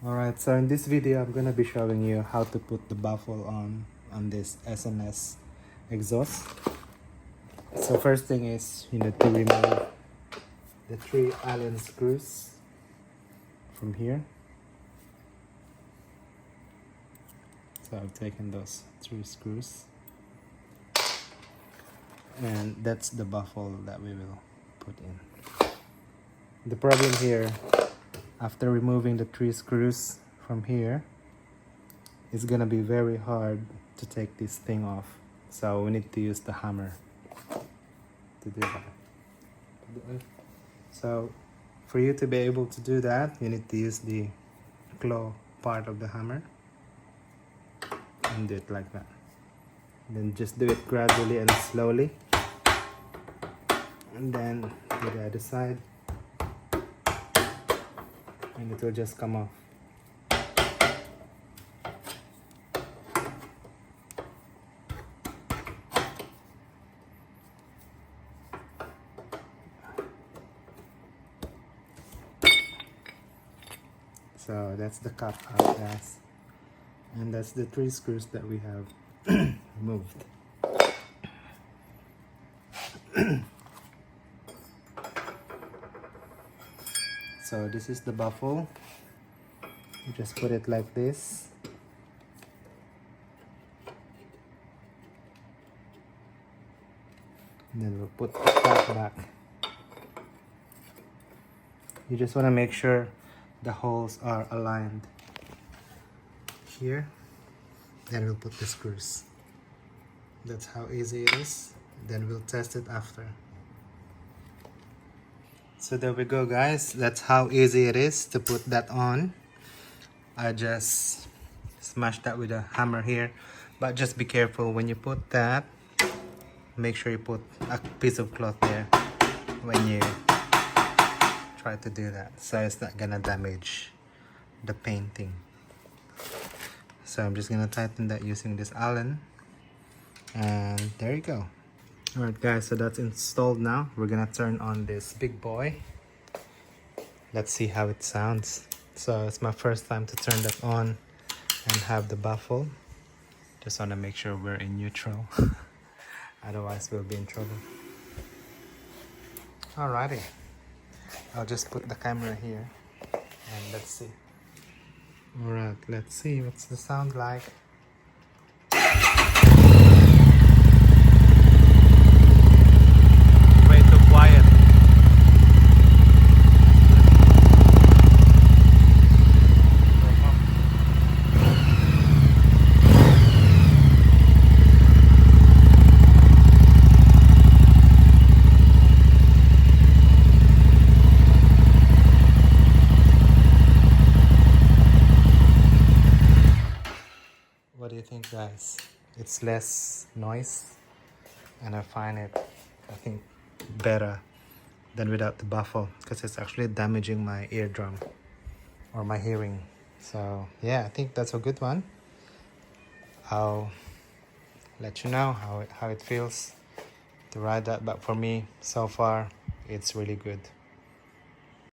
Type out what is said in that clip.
Alright, so in this video I'm gonna be showing you how to put the baffle on this SNS exhaust. So first thing is you need to remove the 3 Allen screws from here. So I've taken those 3 screws, and that's the baffle that we will put in. The problem here, after removing the 3 screws from here, it's gonna be very hard to take this thing off. So we need to use the hammer to do that. So for you to be able to do that, you need to use the claw part of the hammer and do it like that. Then just do it gradually and slowly, and then do the other side, and it will just come off. So that's the cap out, guys, and that's the 3 screws that we have removed. So this is the baffle. You just put it like this. And then we'll put the cap back. You just want to make sure the holes are aligned here. Then we'll put the screws. That's how easy it is. Then we'll test it after. So there we go, guys. That's how easy it is to put that on. I just smashed that with a hammer here, but just be careful when you put that. Make sure you put a piece of cloth there when you try to do that, so it's not gonna damage the painting. So I'm just gonna tighten that using this Allen, and there you go. Alright guys, so that's installed now. We're gonna turn on this big boy. Let's see how it sounds. So it's my first time to turn that on and have the baffle. Just wanna make sure we're in neutral. Otherwise we'll be in trouble. Alrighty. I'll just put the camera here and let's see. Alright, let's see what's the sound like. Way too quiet. What do you think, guys? It's less noise, and I find it, I think, better than without the baffle, because it's actually damaging my eardrum or my hearing. So yeah, I think that's a good one. I'll let you know how it feels to ride that, but for me so far it's really good.